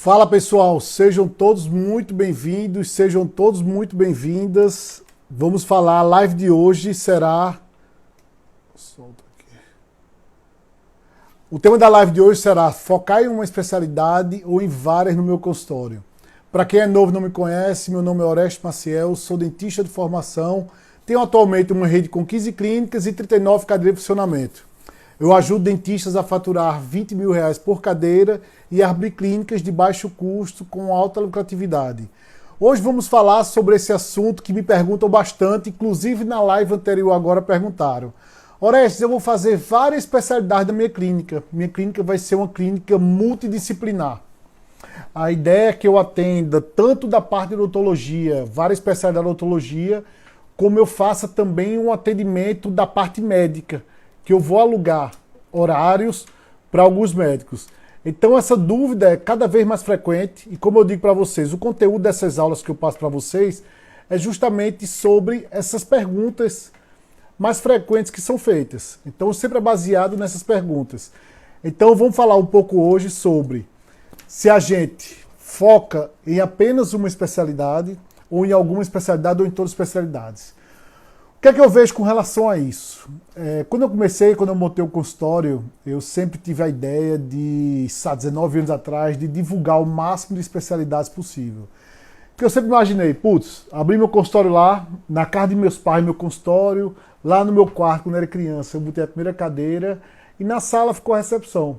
Fala pessoal, sejam todos muito bem-vindos, sejam todos muito bem-vindas. Vamos falar, a live de hoje será... Solta aqui. O tema da live de hoje será focar em uma especialidade ou em várias no meu consultório. Para quem é novo e não me conhece, meu nome é Orestes Maciel, sou dentista de formação, tenho atualmente uma rede com 15 clínicas e 39 cadeiras de funcionamento. Eu ajudo dentistas a faturar R$20 mil por cadeira e a abrir clínicas de baixo custo com alta lucratividade. Hoje vamos falar sobre esse assunto que me perguntam bastante, inclusive na live anterior agora perguntaram. Orestes, eu vou fazer várias especialidades da minha clínica. Minha clínica vai ser uma clínica multidisciplinar. A ideia é que eu atenda tanto da parte de odontologia, várias especialidades de odontologia, como eu faça também um atendimento da parte médica, que eu vou alugar horários para alguns médicos. Então essa dúvida é cada vez mais frequente e como eu digo para vocês, o conteúdo dessas aulas que eu passo para vocês é justamente sobre essas perguntas mais frequentes que são feitas. Então sempre é baseado nessas perguntas. Então vamos falar um pouco hoje sobre se a gente foca em apenas uma especialidade ou em alguma especialidade ou em todas as especialidades. O que é que eu vejo com relação a isso? Quando eu montei o consultório, eu sempre tive a ideia de, 19 anos atrás, de divulgar o máximo de especialidades possível. Porque eu sempre imaginei, abri meu consultório lá, na casa de meus pais, meu consultório, lá no meu quarto, quando eu era criança, eu botei a primeira cadeira e na sala ficou a recepção.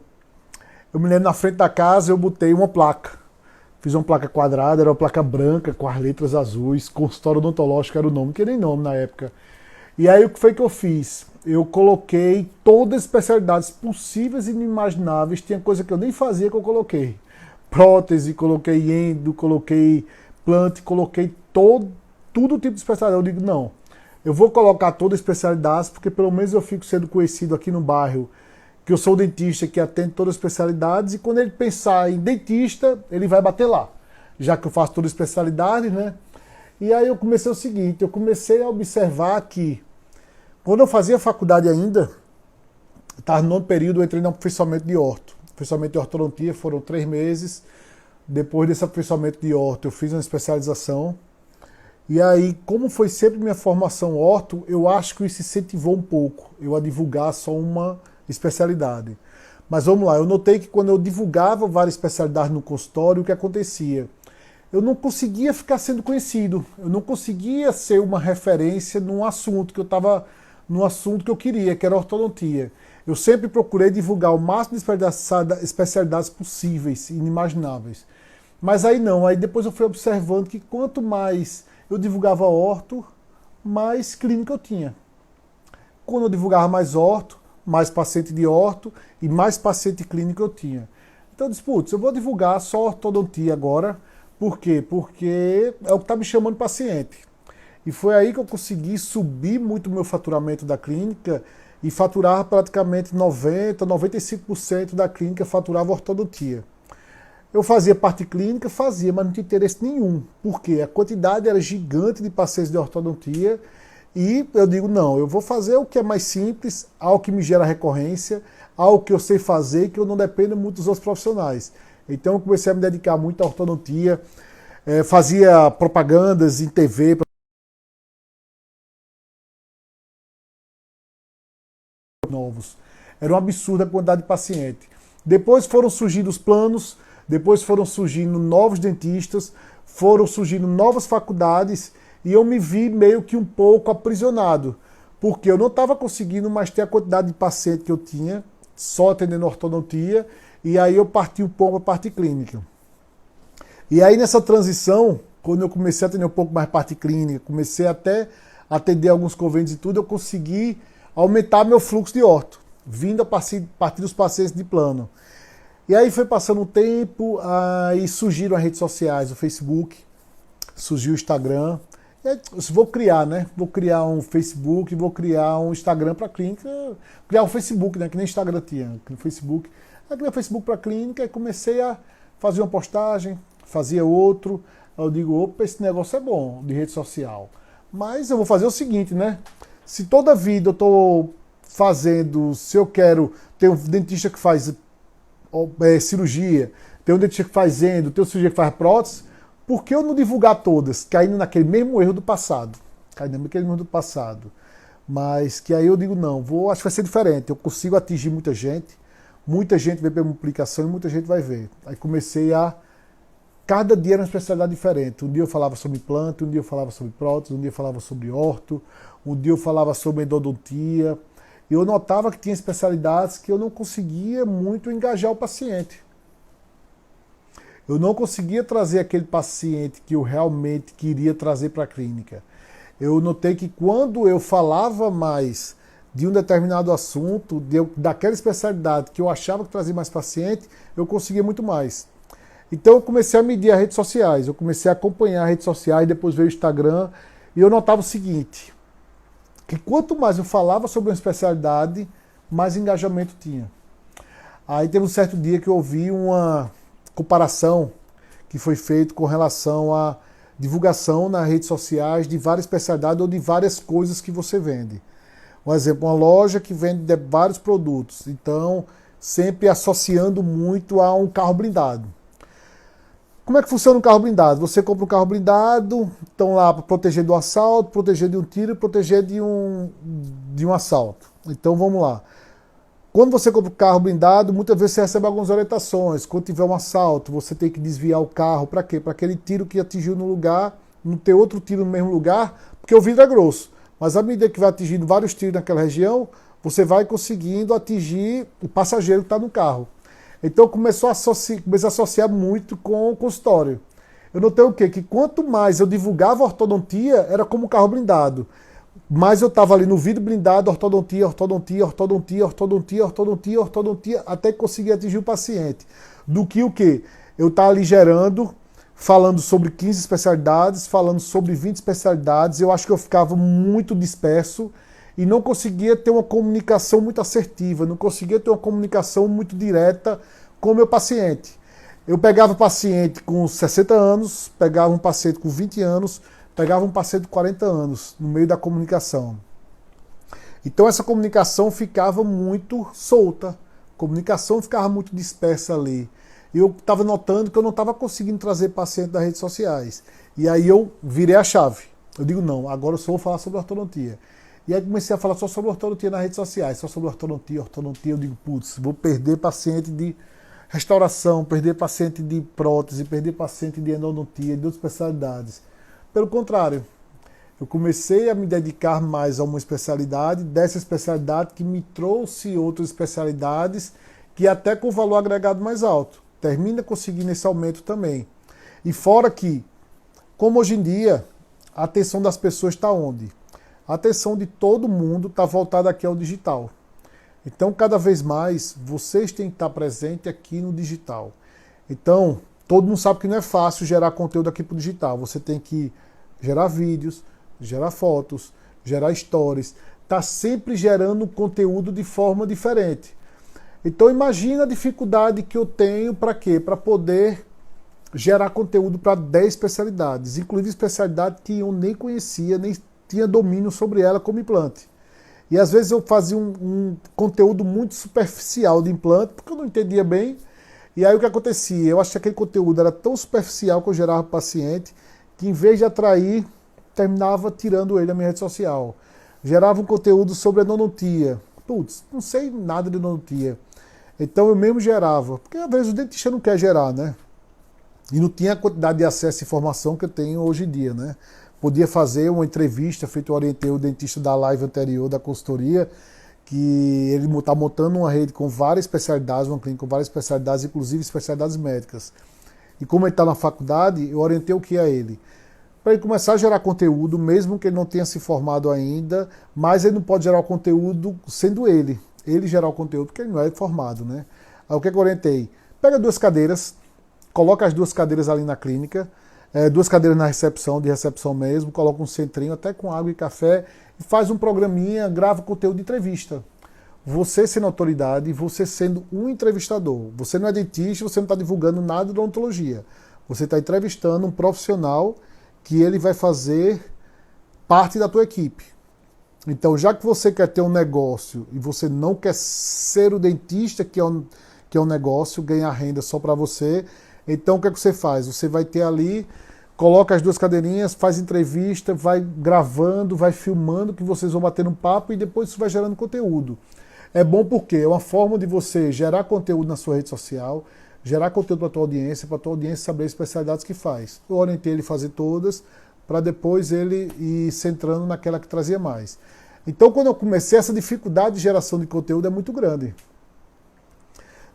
Eu me lembro, na frente da casa, eu botei uma placa. Fiz uma placa quadrada, era uma placa branca, com as letras azuis, consultório odontológico era o nome, não tinha nem nome na época. E aí o que foi que eu fiz? Eu coloquei todas as especialidades possíveis e inimagináveis, tinha coisa que eu nem fazia que eu coloquei. Prótese, coloquei endo, coloquei plante, coloquei tudo tipo de especialidade. Eu digo, não, eu vou colocar todas as especialidades, porque pelo menos eu fico sendo conhecido aqui no bairro, que eu sou dentista que atende todas as especialidades, e quando ele pensar em dentista, ele vai bater lá, já que eu faço todas as especialidades, né? E aí eu comecei o seguinte, eu comecei a observar que quando eu fazia faculdade ainda, estava no nono período, eu entrei no aperfeiçoamento de orto. Aperfeiçoamento de ortodontia foram 3 meses. Depois desse aperfeiçoamento de orto, eu fiz uma especialização. E aí, como foi sempre minha formação orto, eu acho que isso incentivou um pouco eu a divulgar só uma especialidade. Mas vamos lá, eu notei que quando eu divulgava várias especialidades no consultório, o que acontecia? Eu não conseguia ficar sendo conhecido, eu não conseguia ser uma referência num assunto que eu estava... no assunto que eu queria, que era ortodontia. Eu sempre procurei divulgar o máximo de especialidades possíveis, inimagináveis. Mas aí não, aí depois eu fui observando que quanto mais eu divulgava orto, mais clínica eu tinha. Quando eu divulgava mais orto, mais paciente de orto e mais paciente clínico eu tinha. Então eu disse, eu vou divulgar só ortodontia agora. Por quê? Porque é o que está me chamando paciente. E foi aí que eu consegui subir muito o meu faturamento da clínica e faturar praticamente 90%, 95% da clínica faturava ortodontia. Eu fazia parte clínica, mas não tinha interesse nenhum. Por quê? A quantidade era gigante de pacientes de ortodontia e eu digo, não, eu vou fazer o que é mais simples, algo que me gera recorrência, algo que eu sei fazer e que eu não dependo muito dos outros profissionais. Então eu comecei a me dedicar muito à ortodontia, fazia propagandas em TV, novos. Era um absurdo a quantidade de paciente. Depois foram surgindo os planos, depois foram surgindo novos dentistas, foram surgindo novas faculdades e eu me vi meio que um pouco aprisionado, porque eu não estava conseguindo mais ter a quantidade de paciente que eu tinha, só atendendo ortodontia, e aí eu parti um pouco para a parte clínica. E aí nessa transição, quando eu comecei a atender um pouco mais parte clínica, comecei até a atender alguns convênios e tudo, eu consegui aumentar meu fluxo de orto, vindo a partir dos pacientes de plano. E aí foi passando um tempo, aí surgiram as redes sociais, o Facebook, surgiu o Instagram. E aí, vou criar, né? Vou criar um Facebook, vou criar um Instagram para a clínica, criar um Facebook, né? Que nem Instagram tinha, no Facebook. Aí criei um Facebook para a clínica e comecei a fazer uma postagem, fazia outro. Aí eu digo, opa, esse negócio é bom de rede social. Mas eu vou fazer o seguinte, né? Se toda vida eu estou fazendo, se eu quero ter um dentista que faz cirurgia, tem um dentista que faz endo, tem um cirurgião que faz prótese, por que eu não divulgar todas, caindo naquele mesmo erro do passado? Caindo naquele erro do passado. Mas que aí eu digo, não, acho que vai ser diferente, eu consigo atingir muita gente vê pela publicação e muita gente vai ver. Aí comecei cada dia era uma especialidade diferente. Um dia eu falava sobre implante, um dia eu falava sobre prótese, um dia eu falava sobre orto, um dia eu falava sobre endodontia. E eu notava que tinha especialidades que eu não conseguia muito engajar o paciente. Eu não conseguia trazer aquele paciente que eu realmente queria trazer para a clínica. Eu notei que quando eu falava mais de um determinado assunto, daquela especialidade que eu achava que trazia mais paciente, eu conseguia muito mais. Então eu comecei a medir as redes sociais, eu comecei a acompanhar as redes sociais, depois veio o Instagram, e eu notava o seguinte, que quanto mais eu falava sobre uma especialidade, mais engajamento tinha. Aí teve um certo dia que eu ouvi uma comparação que foi feita com relação à divulgação nas redes sociais de várias especialidades ou de várias coisas que você vende. Um exemplo, uma loja que vende vários produtos, então sempre associando muito a um carro blindado. Como é que funciona um carro blindado? Você compra um carro blindado, estão lá para proteger do assalto, proteger de um tiro e proteger de um assalto. Então vamos lá. Quando você compra um carro blindado, muitas vezes você recebe algumas orientações. Quando tiver um assalto, você tem que desviar o carro. Para quê? Para aquele tiro que atingiu no lugar, não ter outro tiro no mesmo lugar, porque o vidro é grosso. Mas à medida que vai atingindo vários tiros naquela região, você vai conseguindo atingir o passageiro que está no carro. Então comecei a associar muito com o consultório. Eu notei o quê? Que quanto mais eu divulgava a ortodontia, era como um carro blindado. Mas eu estava ali no vidro blindado, ortodontia, até que conseguia atingir o paciente. Do que o quê? Eu estava ali gerando, falando sobre 15 especialidades, falando sobre 20 especialidades, eu acho que eu ficava muito disperso e não conseguia ter uma comunicação muito assertiva, não conseguia ter uma comunicação muito direta com o meu paciente. Eu pegava paciente com 60 anos, pegava um paciente com 20 anos, pegava um paciente com 40 anos no meio da comunicação. Então essa comunicação ficava muito solta, a comunicação ficava muito dispersa ali. Eu estava notando que eu não estava conseguindo trazer paciente das redes sociais. E aí eu virei a chave. Eu digo, não, agora eu só vou falar sobre ortodontia. E aí comecei a falar só sobre ortodontia nas redes sociais, só sobre ortodontia. Eu digo, putz, vou perder paciente de restauração, perder paciente de prótese, perder paciente de endodontia, de outras especialidades. Pelo contrário, eu comecei a me dedicar mais a uma especialidade, dessa especialidade que me trouxe outras especialidades que até com valor agregado mais alto. Termina conseguindo esse aumento também. E fora que, como hoje em dia, a atenção das pessoas está onde? A atenção de todo mundo está voltada aqui ao digital. Então, cada vez mais, vocês têm que estar presentes aqui no digital. Então, todo mundo sabe que não é fácil gerar conteúdo aqui para o digital. Você tem que gerar vídeos, gerar fotos, gerar stories. Está sempre gerando conteúdo de forma diferente. Então imagina a dificuldade que eu tenho para quê? Para poder gerar conteúdo para 10 especialidades, inclusive especialidade que eu nem conhecia, nem tinha domínio sobre ela como implante. E às vezes eu fazia um conteúdo muito superficial de implante, porque eu não entendia bem. E aí o que acontecia? Eu achei que aquele conteúdo era tão superficial que eu gerava para o paciente, que em vez de atrair, terminava tirando ele da minha rede social. Gerava um conteúdo sobre endodontia. Putz, não sei nada de endodontia. Então eu mesmo gerava, porque às vezes o dentista não quer gerar, né? E não tinha a quantidade de acesso à informação que eu tenho hoje em dia, né? Podia fazer uma entrevista, feito eu orientei o dentista da live anterior da consultoria, que ele está montando uma rede com várias especialidades, uma clínica com várias especialidades, inclusive especialidades médicas. E como ele está na faculdade, eu orientei o que a ele? Para ele começar a gerar conteúdo, mesmo que ele não tenha se formado ainda, mas ele não pode gerar o conteúdo sendo ele gerar o conteúdo, porque ele não é formado, né? Aí o que eu orientei? Pega 2 cadeiras, coloca as 2 cadeiras ali na clínica, 2 cadeiras na recepção, de recepção mesmo, coloca um centrinho, até com água e café, e faz um programinha, grava conteúdo de entrevista. Você sendo autoridade, você sendo um entrevistador. Você não é dentista, você não está divulgando nada de odontologia. Você está entrevistando um profissional que ele vai fazer parte da tua equipe. Então, já que você quer ter um negócio e você não quer ser o dentista que porque é um negócio, ganhar renda só para você. Então o que é que você faz? Você vai ter ali, coloca as duas cadeirinhas, faz entrevista, vai gravando, vai filmando, que vocês vão bater um papo e depois isso vai gerando conteúdo. É bom porque é uma forma de você gerar conteúdo na sua rede social, gerar conteúdo para a tua audiência saber as especialidades que faz. Eu orientei ele a fazer todas, para depois ele ir centrando naquela que trazia mais. Então, quando eu comecei, essa dificuldade de geração de conteúdo é muito grande.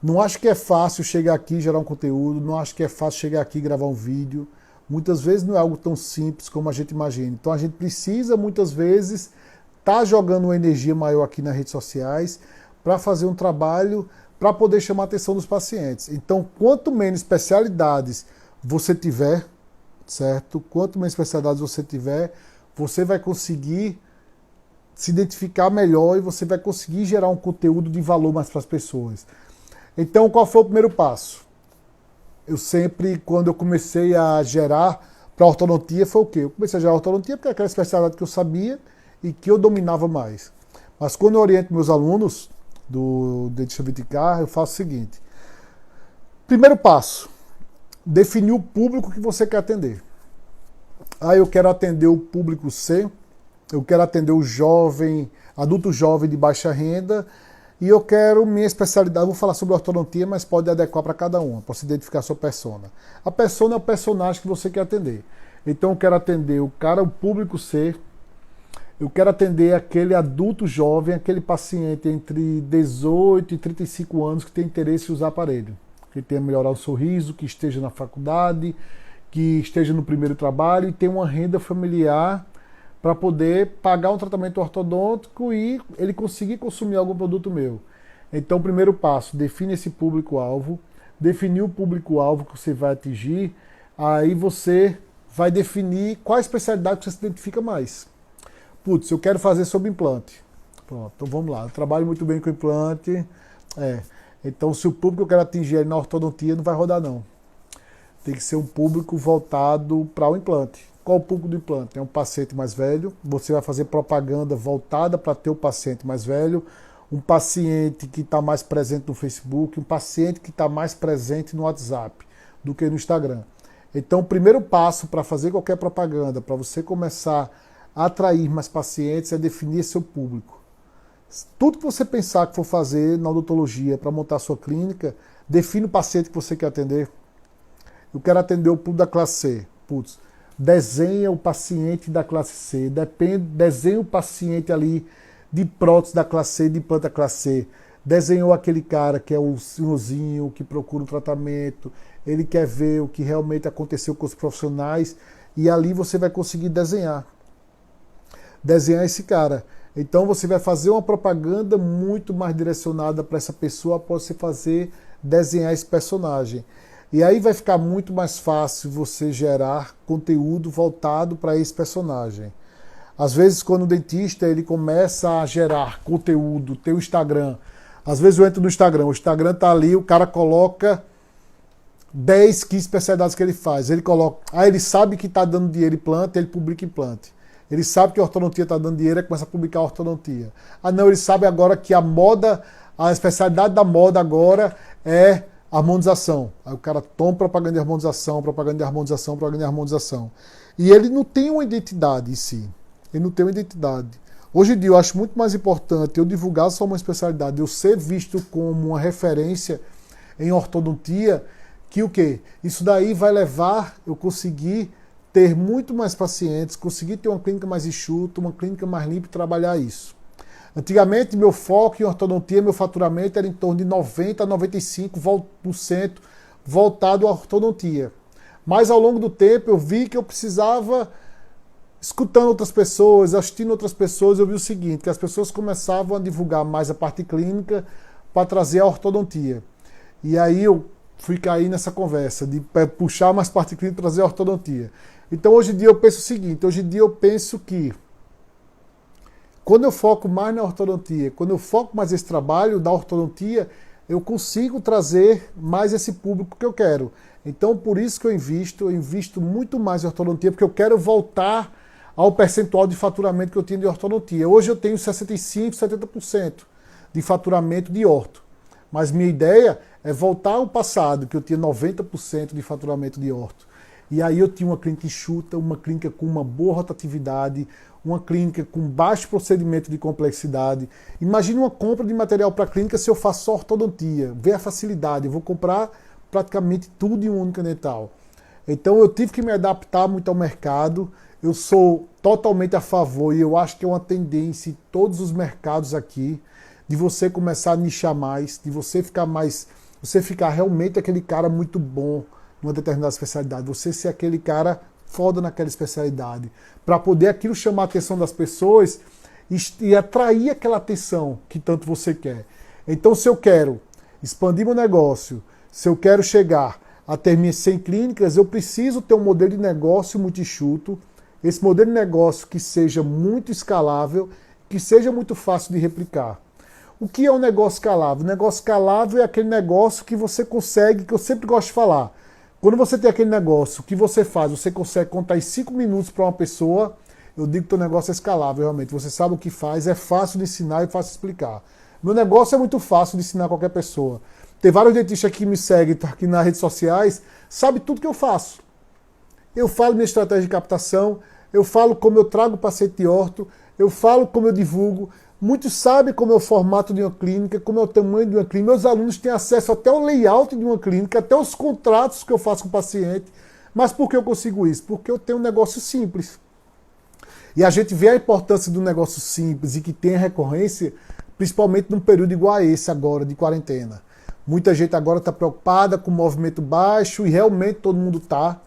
Não acho que é fácil chegar aqui e gerar um conteúdo, não acho que é fácil chegar aqui e gravar um vídeo. Muitas vezes não é algo tão simples como a gente imagina. Então, a gente precisa, muitas vezes, estar jogando uma energia maior aqui nas redes sociais para fazer um trabalho para poder chamar a atenção dos pacientes. Então, quanto menos especialidades você tiver, certo? Quanto menos especialidades você tiver, você vai conseguir se identificar melhor e você vai conseguir gerar um conteúdo de valor mais para as pessoas. Então, qual foi o primeiro passo? Eu sempre, quando eu comecei a gerar para ortodontia, foi o quê? Eu comecei a gerar ortodontia porque é aquela especialidade que eu sabia e que eu dominava mais. Mas quando eu oriento meus alunos do dentista Viticar, eu faço o seguinte. Primeiro passo, definir o público que você quer atender. Eu quero atender o público C, eu quero atender o jovem, adulto jovem de baixa renda, e eu quero minha especialidade, vou falar sobre ortodontia, mas pode adequar para cada uma, para se identificar a sua persona. A persona é o personagem que você quer atender. Então eu quero atender o público C, eu quero atender aquele adulto jovem, aquele paciente entre 18 e 35 anos que tem interesse em usar aparelho, que tenha melhorar o sorriso, que esteja na faculdade, que esteja no primeiro trabalho e tenha uma renda familiar para poder pagar um tratamento ortodôntico e ele conseguir consumir algum produto meu. Então, o primeiro passo, define esse público-alvo, definir o público-alvo que você vai atingir, aí você vai definir qual a especialidade que você se identifica mais. Putz, eu quero fazer sobre implante. Pronto, então vamos lá. Eu trabalho muito bem com implante. Então, se o público que eu quero atingir ali na ortodontia, não vai rodar, não. Tem que ser um público voltado para o implante. Qual o público do implante? É um paciente mais velho. Você vai fazer propaganda voltada para ter o paciente mais velho. Um paciente que está mais presente no Facebook. Um paciente que está mais presente no WhatsApp do que no Instagram. Então, o primeiro passo para fazer qualquer propaganda, para você começar a atrair mais pacientes, é definir seu público. Tudo que você pensar que for fazer na odontologia para montar a sua clínica, define o paciente que você quer atender. Eu quero atender o público da classe C. Putz, desenha o paciente da classe C. Desenha o paciente ali de prótese da classe C, de implante da classe C. Desenhou aquele cara que é o senhorzinho, que procura um tratamento, ele quer ver o que realmente aconteceu com os profissionais, e ali você vai conseguir desenhar esse cara. Então você vai fazer uma propaganda muito mais direcionada para essa pessoa após você desenhar esse personagem. E aí vai ficar muito mais fácil você gerar conteúdo voltado para esse personagem. Às vezes, quando o dentista ele começa a gerar conteúdo, tem o Instagram. Às vezes eu entro no Instagram, o Instagram tá ali, o cara coloca 10, 15 especialidades que ele faz. Ele coloca, ele sabe que está dando dinheiro implante, ele publica implante. Ele sabe que a ortodontia está dando dinheiro e começa a publicar a ortodontia. Não, ele sabe agora que a moda, a especialidade da moda agora é harmonização. Aí o cara toma propaganda de harmonização, propaganda de harmonização, propaganda de harmonização. E ele não tem uma identidade em si. Ele não tem uma identidade. Hoje em dia eu acho muito mais importante eu divulgar só uma especialidade, eu ser visto como uma referência em ortodontia, que o quê? Isso daí vai levar eu conseguir ter muito mais pacientes, conseguir ter uma clínica mais enxuta, uma clínica mais limpa e trabalhar isso. Antigamente, meu foco em ortodontia, meu faturamento era em torno de 90% a 95% voltado à ortodontia. Mas ao longo do tempo eu vi que eu precisava, escutando outras pessoas, assistindo outras pessoas, eu vi o seguinte, que as pessoas começavam a divulgar mais a parte clínica para trazer a ortodontia. E aí eu fui cair nessa conversa de puxar mais parte clínica e trazer a ortodontia. Então hoje em dia eu penso o seguinte, hoje em dia eu penso que quando eu foco mais na ortodontia, quando eu foco mais nesse trabalho da ortodontia, eu consigo trazer mais esse público que eu quero. Então por isso que eu invisto muito mais em ortodontia, porque eu quero voltar ao percentual de faturamento que eu tinha de ortodontia. Hoje eu tenho 65%, 70% de faturamento de orto. Mas minha ideia É voltar ao passado, que eu tinha 90% de faturamento de orto. E aí eu tinha uma clínica enxuta, uma clínica com uma boa rotatividade, uma clínica com baixo procedimento de complexidade. Imagine uma compra de material para a clínica se eu faço só ortodontia. Vê a facilidade, eu vou comprar praticamente tudo em uma única dental. Então eu tive que me adaptar muito ao mercado. Eu sou totalmente a favor, e eu acho que é uma tendência em todos os mercados aqui, de você começar a nichar mais, de você ficar realmente aquele cara muito bom numa determinada especialidade, você ser aquele cara foda naquela especialidade, para poder aquilo chamar a atenção das pessoas e atrair aquela atenção que tanto você quer. Então, se eu quero expandir meu negócio, se eu quero chegar a ter minhas 100 clínicas, eu preciso ter um modelo de negócio muito enxuto, esse modelo de negócio que seja muito escalável, que seja muito fácil de replicar. O que é um negócio escalável? O negócio escalável é aquele negócio que você consegue, que eu sempre gosto de falar. Quando você tem aquele negócio que você faz, você consegue contar em 5 minutos para uma pessoa, eu digo que o teu negócio é escalável, realmente. Você sabe o que faz, é fácil de ensinar e fácil de explicar. Meu negócio é muito fácil de ensinar a qualquer pessoa. Tem vários dentistas que me seguem aqui nas redes sociais, sabe tudo que eu faço. Eu falo minha estratégia de captação, eu falo como eu trago o paciente orto, eu falo como eu divulgo. Muitos sabem como é o formato de uma clínica, como é o tamanho de uma clínica. Meus alunos têm acesso até ao layout de uma clínica, até os contratos que eu faço com o paciente. Mas por que eu consigo isso? Porque eu tenho um negócio simples. E a gente vê a importância do negócio simples e que tem recorrência, principalmente num período igual a esse agora, de quarentena. Muita gente agora está preocupada com o movimento baixo, e realmente todo mundo está.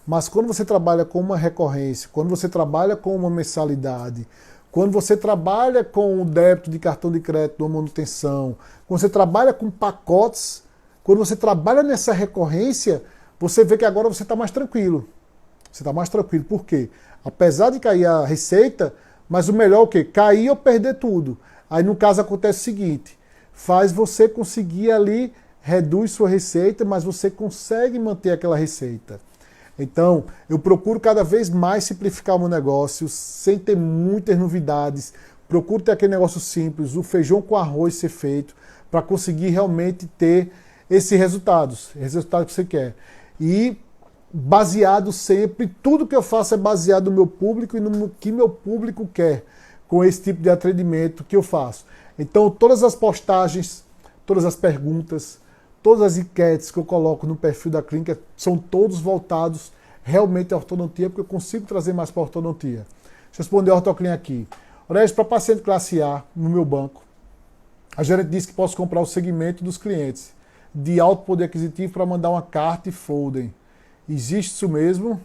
Mas quando você trabalha com uma recorrência, quando você trabalha com uma mensalidade, quando você trabalha com o débito de cartão de crédito, uma manutenção, quando você trabalha com pacotes, quando você trabalha nessa recorrência, você vê que agora você está mais tranquilo. Você está mais tranquilo. Por quê? Apesar de cair a receita, mas o melhor é o quê? Cair ou perder tudo. Aí no caso acontece o seguinte, faz você conseguir ali, reduz sua receita, mas você consegue manter aquela receita. Então, eu procuro cada vez mais simplificar o meu negócio, sem ter muitas novidades. Procuro ter aquele negócio simples, o feijão com arroz ser feito, para conseguir realmente ter esses resultados que você quer. E baseado sempre, tudo que eu faço é baseado no meu público e no que meu público quer, com esse tipo de atendimento que eu faço. Então, todas as postagens, todas as perguntas, todas as enquetes que eu coloco no perfil da clínica são todos voltados realmente à ortodontia, porque eu consigo trazer mais para a ortodontia. Deixa eu responder a ortoclínica aqui. Oreste, para paciente classe A, no meu banco, a gerente disse que posso comprar o segmento dos clientes de alto poder aquisitivo para mandar uma carta e folder. Existe isso mesmo?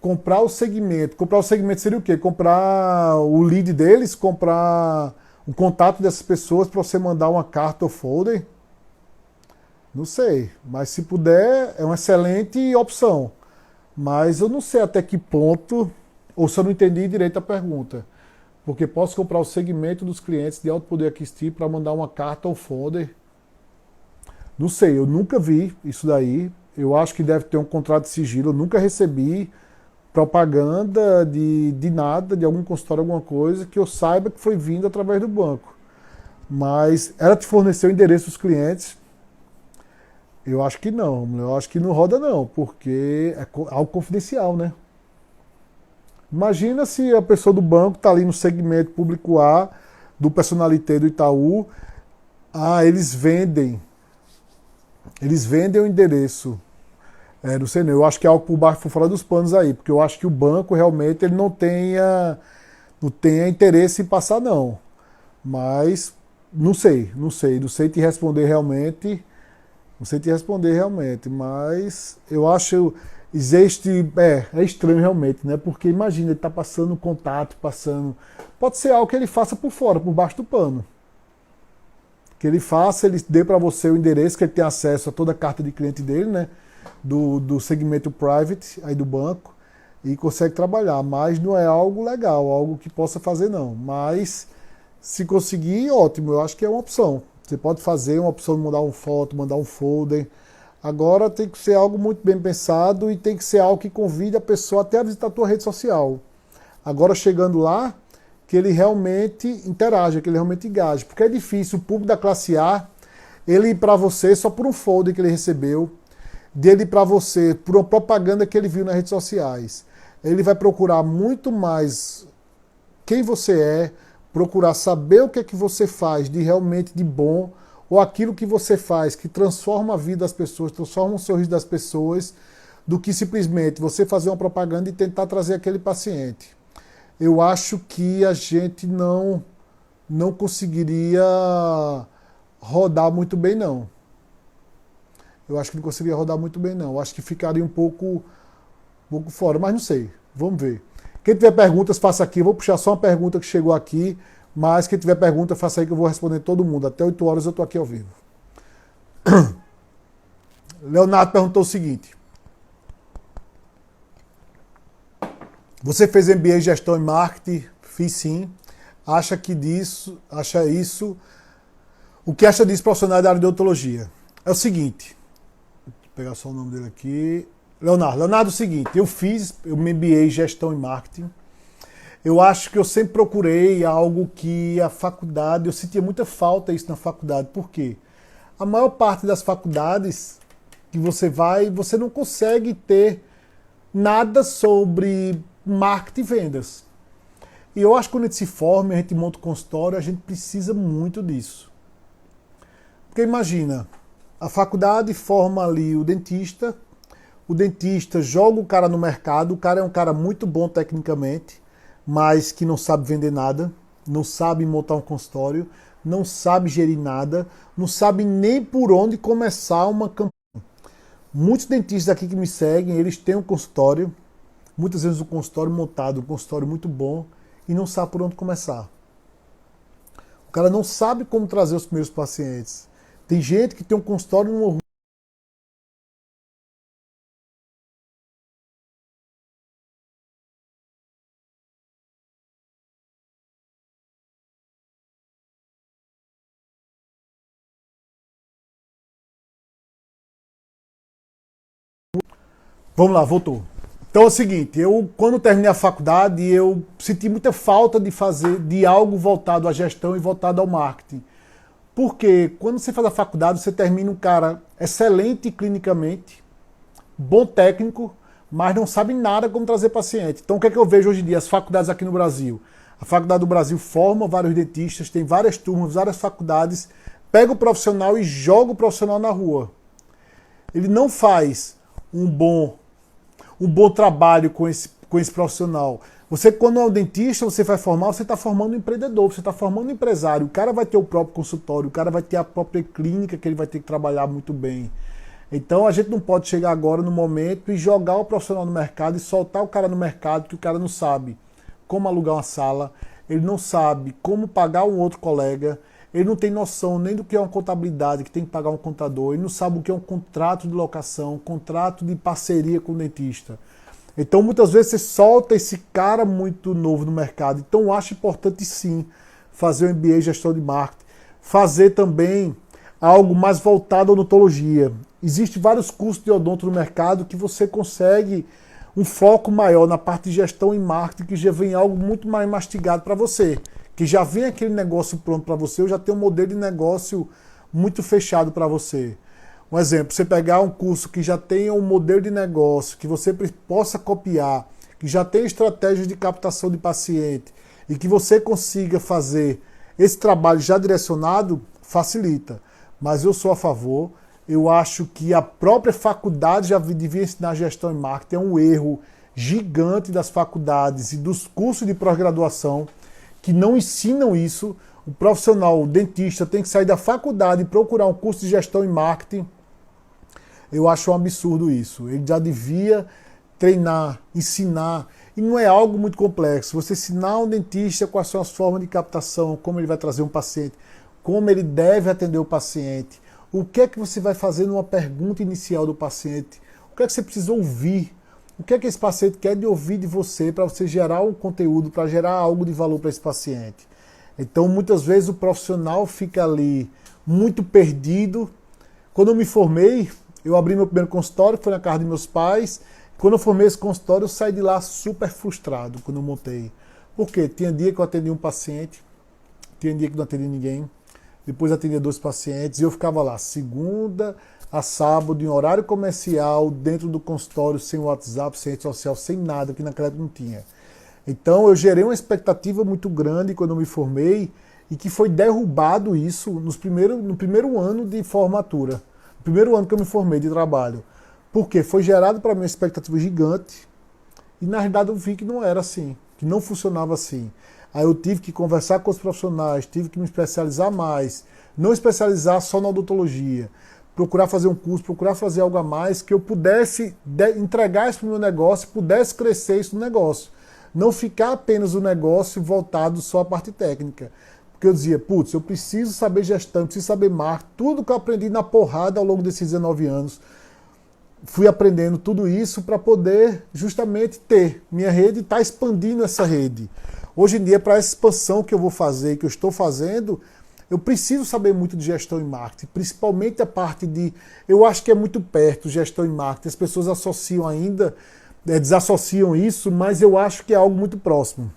Comprar o segmento. Comprar o segmento seria o quê? Comprar o lead deles, comprar o contato dessas pessoas para você mandar uma carta ou folder? Não sei, mas se puder, é uma excelente opção. Mas eu não sei até que ponto, ou se eu não entendi direito a pergunta. Porque posso comprar o segmento dos clientes de alto poder aquisitivo para mandar uma carta ou folder? Não sei, eu nunca vi isso daí. Eu acho que deve ter um contrato de sigilo. Eu nunca recebi propaganda de nada, de algum consultório, alguma coisa, que eu saiba que foi vindo através do banco. Mas ela te forneceu o endereço dos clientes? Eu acho que não. Eu acho que não roda não, porque é algo confidencial, né? Imagina se a pessoa do banco está ali no segmento público A, do Personalité do Itaú, eles vendem o endereço. Não sei não, eu acho que é algo por baixo, por fora dos panos aí, porque eu acho que o banco realmente ele não tenha interesse em passar não. Mas não sei te responder realmente, mas eu acho é estranho realmente, né? Porque imagina, ele tá passando contato, pode ser algo que ele faça por fora, por baixo do pano. Que ele dê para você o endereço, que ele tem acesso a toda a carta de cliente dele, né? Do segmento private, aí do banco, e consegue trabalhar, mas não é algo legal, algo que possa fazer não, mas se conseguir, ótimo, eu acho que é uma opção. Você pode fazer uma opção de mandar uma foto, mandar um folder. Agora tem que ser algo muito bem pensado e tem que ser algo que convide a pessoa até a visitar a tua rede social. Agora chegando lá, que ele realmente interaja, que ele realmente engaje. Porque é difícil o público da classe A, ele ir para você só por um folder que ele recebeu, dele para você por uma propaganda que ele viu nas redes sociais. Ele vai procurar muito mais quem você é, procurar saber o que é que você faz de realmente de bom, ou aquilo que você faz que transforma a vida das pessoas, transforma o sorriso das pessoas, do que simplesmente você fazer uma propaganda e tentar trazer aquele paciente. Eu acho que a gente não conseguiria rodar muito bem, não. Eu acho que não conseguiria rodar muito bem, não. Eu acho que ficaria um pouco fora, mas não sei. Vamos ver. Quem tiver perguntas, faça aqui. Eu vou puxar só uma pergunta que chegou aqui, mas quem tiver pergunta, faça aí que eu vou responder todo mundo. Até 8 horas eu estou aqui ao vivo. Leonardo perguntou o seguinte. Você fez MBA em Gestão e Marketing? Fiz sim. Acha isso? O que acha disso profissional da área de odontologia? É o seguinte, vou pegar só o nome dele aqui. Leonardo, é o seguinte, eu me MBA em Gestão e Marketing. Eu acho que eu sempre procurei algo que a faculdade, eu sentia muita falta disso na faculdade. Por quê? A maior parte das faculdades que você vai, você não consegue ter nada sobre marketing e vendas. E eu acho que quando a gente se forma, a gente monta o consultório, a gente precisa muito disso. Porque imagina, a faculdade forma ali o dentista joga o cara no mercado, o cara é um cara muito bom tecnicamente, mas que não sabe vender nada, não sabe montar um consultório, não sabe gerir nada, não sabe nem por onde começar uma campanha. Muitos dentistas aqui que me seguem, eles têm um consultório, muitas vezes um consultório montado, um consultório muito bom, e não sabe por onde começar. O cara não sabe como trazer os primeiros pacientes. Tem gente que tem um consultório numa rua. Vamos lá, voltou. Então é o seguinte, eu quando terminei a faculdade, eu senti muita falta de fazer de algo voltado à gestão e voltado ao marketing. Porque quando você faz a faculdade, você termina um cara excelente clinicamente, bom técnico, mas não sabe nada como trazer paciente. Então o que é que eu vejo hoje em dia? As faculdades aqui no Brasil. A faculdade do Brasil forma vários dentistas, tem várias turmas, várias faculdades, pega o profissional e joga o profissional na rua. Ele não faz um bom trabalho com esse profissional. Você, quando é um dentista, você vai formar, você está formando um empreendedor, você está formando um empresário. O cara vai ter o próprio consultório, o cara vai ter a própria clínica que ele vai ter que trabalhar muito bem. Então a gente não pode chegar agora no momento e jogar o profissional no mercado e soltar o cara no mercado, que o cara não sabe como alugar uma sala, ele não sabe como pagar um outro colega, ele não tem noção nem do que é uma contabilidade, que tem que pagar um contador, ele não sabe o que é um contrato de locação, um contrato de parceria com o dentista. Então muitas vezes você solta esse cara muito novo no mercado. Então eu acho importante sim fazer o MBA em Gestão de Marketing, fazer também algo mais voltado à odontologia. Existem vários cursos de odonto no mercado que você consegue um foco maior na parte de gestão e marketing, que já vem algo muito mais mastigado para você, que já vem aquele negócio pronto para você, ou já tem um modelo de negócio muito fechado para você. Um exemplo, você pegar um curso que já tenha um modelo de negócio, que você possa copiar, que já tenha estratégias de captação de paciente e que você consiga fazer esse trabalho já direcionado, facilita. Mas eu sou a favor, eu acho que a própria faculdade já devia ensinar gestão e marketing, é um erro gigante das faculdades e dos cursos de pós-graduação que não ensinam isso. O profissional, o dentista, tem que sair da faculdade e procurar um curso de gestão e marketing. Eu acho um absurdo isso. Ele já devia treinar, ensinar. E não é algo muito complexo. Você ensinar um dentista quais são as formas de captação, como ele vai trazer um paciente, como ele deve atender o paciente, o que é que você vai fazer numa pergunta inicial do paciente, o que é que você precisa ouvir, o que é que esse paciente quer de ouvir de você para você gerar um conteúdo, para gerar algo de valor para esse paciente. Então, muitas vezes o profissional fica ali muito perdido. Quando eu me formei, eu abri meu primeiro consultório, foi na casa de meus pais. Quando eu formei esse consultório, eu saí de lá super frustrado quando eu montei. Porque tinha dia que eu atendia um paciente, tinha dia que não atendia ninguém, depois atendia 2 pacientes e eu ficava lá, segunda a sábado, em horário comercial, dentro do consultório, sem WhatsApp, sem rede social, sem nada, que naquela época não tinha. Então eu gerei uma expectativa muito grande quando eu me formei e que foi derrubado isso no primeiro ano de formatura, no primeiro ano que eu me formei de trabalho. Porque foi gerado para mim uma expectativa gigante e na realidade eu vi que não era assim, que não funcionava assim. Aí eu tive que conversar com os profissionais, tive que me especializar mais, não especializar só na odontologia, procurar fazer um curso, procurar fazer algo a mais que eu pudesse entregar isso para o meu negócio, pudesse crescer isso no negócio. Não ficar apenas o negócio voltado só à parte técnica. Porque eu dizia, putz, eu preciso saber gestão, preciso saber marketing, tudo que eu aprendi na porrada ao longo desses 19 anos. Fui aprendendo tudo isso para poder justamente ter minha rede e estar expandindo essa rede. Hoje em dia, para essa expansão que eu vou fazer, que eu estou fazendo, eu preciso saber muito de gestão e marketing, principalmente a parte de... Eu acho que é muito perto gestão e marketing, as pessoas associam ainda, desassociam isso, mas eu acho que é algo muito próximo.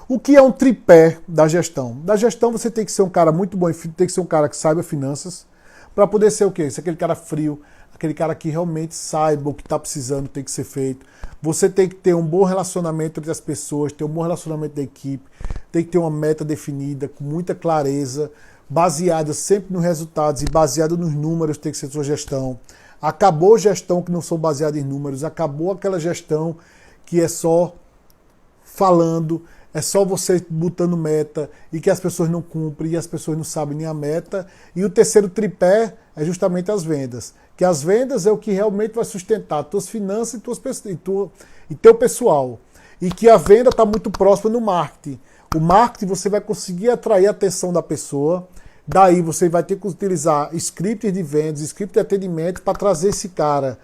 O que é um tripé da gestão? Da gestão você tem que ser um cara muito bom, tem que ser um cara que saiba finanças, para poder ser o quê? Ser aquele cara frio, aquele cara que realmente saiba o que está precisando, tem que ser feito. Você tem que ter um bom relacionamento entre as pessoas, ter um bom relacionamento da equipe, tem que ter uma meta definida, com muita clareza, baseada sempre nos resultados e baseada nos números, tem que ser sua gestão. Acabou a gestão que não são baseadas em números, acabou aquela gestão que é só falando, é só você botando meta e que as pessoas não cumprem e as pessoas não sabem nem a meta. E o terceiro tripé é justamente as vendas. Que as vendas é o que realmente vai sustentar tuas finanças e teu pessoal. E que a venda está muito próxima no marketing. O marketing você vai conseguir atrair a atenção da pessoa. Daí você vai ter que utilizar scripts de vendas, script de atendimento para trazer esse cara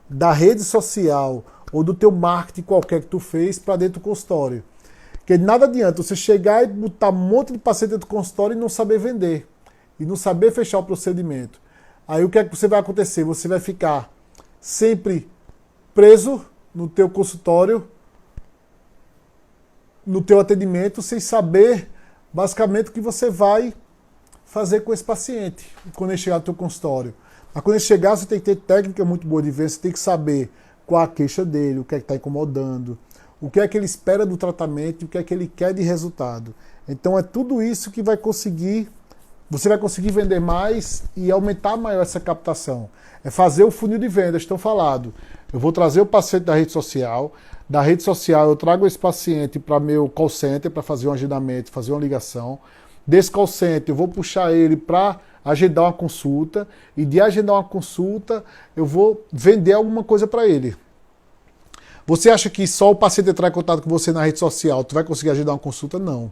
da rede social ou do teu marketing qualquer que tu fez para dentro do consultório. Porque nada adianta você chegar e botar um monte de paciente dentro do consultório e não saber vender. E não saber fechar o procedimento. Aí o que é que você vai acontecer? Você vai ficar sempre preso no teu consultório, no teu atendimento, sem saber basicamente o que você vai fazer com esse paciente quando ele chegar no teu consultório. Mas quando ele chegar, você tem que ter técnica muito boa de ver, você tem que saber qual a queixa dele, o que é que está incomodando, o que é que ele espera do tratamento e o que é que ele quer de resultado. Então é tudo isso que vai conseguir, você vai conseguir vender mais e aumentar maior essa captação. É fazer o funil de vendas, estão falado. Eu vou trazer o paciente da rede social eu trago esse paciente para meu call center para fazer um agendamento, fazer uma ligação. Desse call center eu vou puxar ele para agendar uma consulta e de agendar uma consulta eu vou vender alguma coisa para ele. Você acha que só o paciente entrar em contato com você na rede social, tu vai conseguir agendar uma consulta? Não.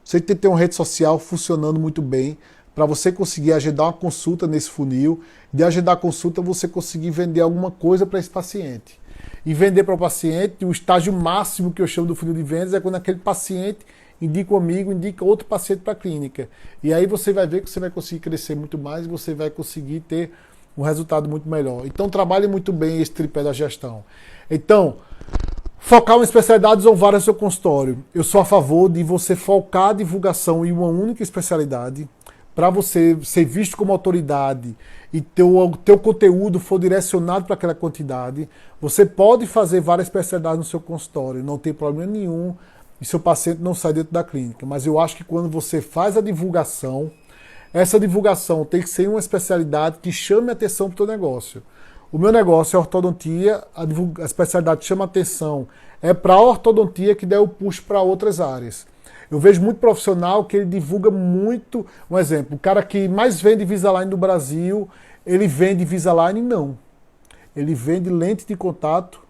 Você tem que ter uma rede social funcionando muito bem para você conseguir agendar uma consulta nesse funil. De agendar a consulta, você conseguir vender alguma coisa para esse paciente. E vender para o paciente, o estágio máximo que eu chamo do funil de vendas é quando aquele paciente indica um amigo, indica outro paciente para a clínica. E aí você vai ver que você vai conseguir crescer muito mais e você vai conseguir ter um resultado muito melhor. Então trabalhe muito bem esse tripé da gestão. Então, focar uma especialidade ou várias no seu consultório. Eu sou a favor de você focar a divulgação em uma única especialidade para você ser visto como autoridade e teu conteúdo for direcionado para aquela quantidade. Você pode fazer várias especialidades no seu consultório, não tem problema nenhum e seu paciente não sai dentro da clínica. Mas eu acho que quando você faz a divulgação, essa divulgação tem que ser uma especialidade que chame a atenção para o teu negócio. O meu negócio é ortodontia, a especialidade chama atenção. É para a ortodontia que der o push para outras áreas. Eu vejo muito profissional que ele divulga muito. Um exemplo, o cara que mais vende Invisalign no Brasil, ele vende Invisalign? Não. Ele vende lente de contato.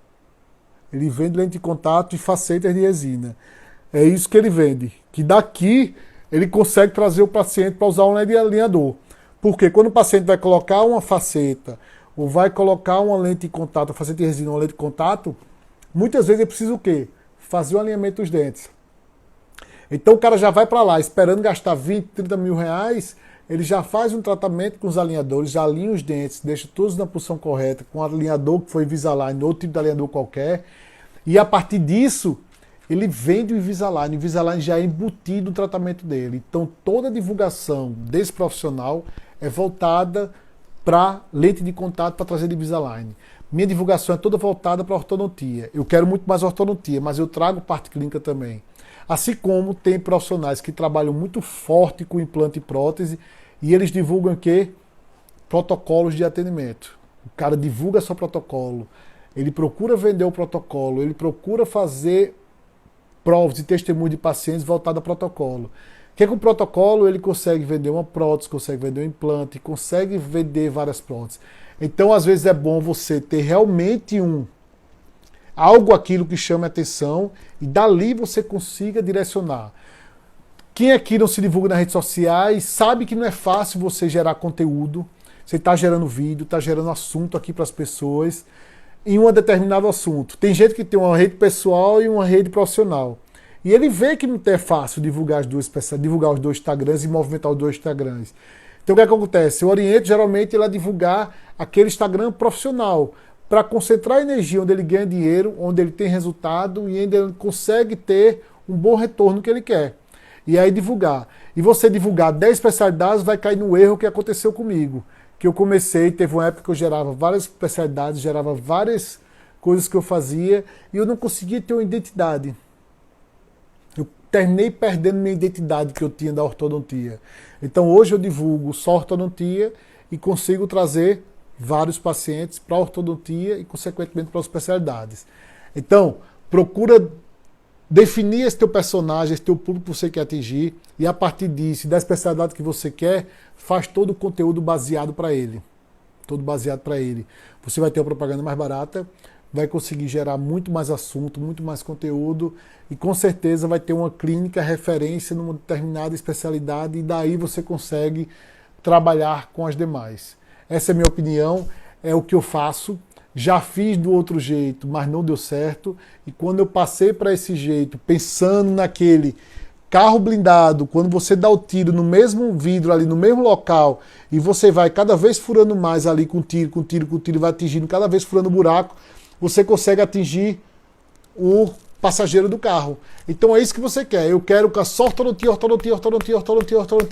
Ele vende lente de contato e facetas de resina. É isso que ele vende. Que daqui ele consegue trazer o paciente para usar um alinhador. Porque quando o paciente vai colocar uma faceta ou vai colocar uma lente de contato, faceta de resina, uma lente de contato, muitas vezes ele precisa o quê? Fazer o alinhamento dos dentes. Então o cara já vai para lá, esperando gastar 20, 30 mil reais, ele já faz um tratamento com os alinhadores, já alinha os dentes, deixa todos na posição correta, com o alinhador que foi Invisalign, outro tipo de alinhador qualquer, e a partir disso, ele vende o Invisalign. O Invisalign já é embutido no tratamento dele. Então toda a divulgação desse profissional é voltada para lente de contato para trazer Invisalign. Minha divulgação é toda voltada para ortodontia. Eu quero muito mais ortodontia, mas eu trago parte clínica também. Assim como tem profissionais que trabalham muito forte com implante e prótese e eles divulgam o quê? Protocolos de atendimento. O cara divulga seu protocolo, ele procura vender o protocolo, ele procura fazer provas e testemunhos de pacientes voltados a protocolo. Que com o protocolo ele consegue vender uma prótese, consegue vender um implante, consegue vender várias próteses. Então, às vezes é bom você ter realmente algo aquilo que chame a atenção e dali você consiga direcionar. Quem aqui não se divulga nas redes sociais sabe que não é fácil você gerar conteúdo. Você está gerando vídeo, está gerando assunto aqui para as pessoas em um determinado assunto. Tem gente que tem uma rede pessoal e uma rede profissional. E ele vê que não é fácil divulgar divulgar os dois Instagrams e movimentar os dois Instagrams. Então o que acontece? Eu oriento geralmente ele a divulgar aquele Instagram profissional, para concentrar energia onde ele ganha dinheiro, onde ele tem resultado e ainda ele consegue ter um bom retorno que ele quer. E aí divulgar. E você divulgar 10 especialidades vai cair no erro que aconteceu comigo. Que eu comecei, teve uma época que eu gerava várias especialidades, gerava várias coisas que eu fazia e eu não conseguia ter uma identidade. Eu terminei perdendo minha identidade que eu tinha da ortodontia. Então hoje eu divulgo só ortodontia e consigo trazer vários pacientes para a ortodontia e, consequentemente, para as especialidades. Então, procura definir esse teu personagem, esse teu público que você quer atingir e, a partir disso, da especialidade que você quer, faz todo o conteúdo baseado para ele. Todo baseado para ele. Você vai ter uma propaganda mais barata, vai conseguir gerar muito mais assunto, muito mais conteúdo e, com certeza, vai ter uma clínica referência numa determinada especialidade e daí você consegue trabalhar com as demais. Essa é a minha opinião, é o que eu faço. Já fiz do outro jeito, mas não deu certo. E quando eu passei para esse jeito, pensando naquele carro blindado, quando você dá o tiro no mesmo vidro ali, no mesmo local, e você vai cada vez furando mais ali com tiro, vai atingindo, cada vez furando o buraco, você consegue atingir o passageiro do carro. Então é isso que você quer. Eu quero que só ortodontia,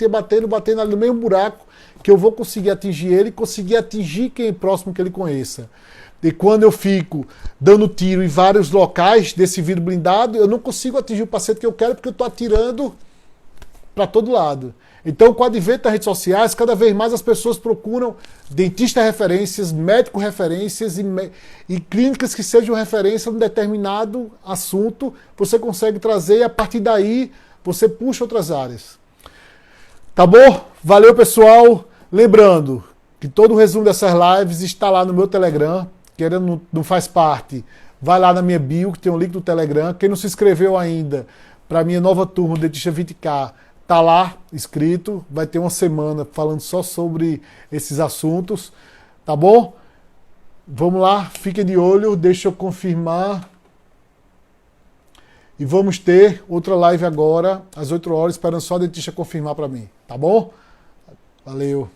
batendo ali no mesmo buraco, que eu vou conseguir atingir ele e conseguir atingir quem é próximo que ele conheça. E quando eu fico dando tiro em vários locais desse vidro blindado, eu não consigo atingir o paciente que eu quero porque eu estou atirando para todo lado. Então, com o advento das redes sociais, cada vez mais as pessoas procuram dentistas referências, médicos referências e clínicas que sejam referência num determinado assunto. Você consegue trazer e a partir daí você puxa outras áreas. Tá bom? Valeu, pessoal. Lembrando que todo o resumo dessas lives está lá no meu Telegram. Querendo não faz parte, vai lá na minha bio, que tem um link do Telegram. Quem não se inscreveu ainda para a minha nova turma do Dentista 20K, tá lá escrito. Vai ter uma semana falando só sobre esses assuntos. Tá bom? Vamos lá, fiquem de olho, deixa eu confirmar. E vamos ter outra live agora, às 8 horas, esperando só o dentista confirmar para mim. Tá bom? Valeu.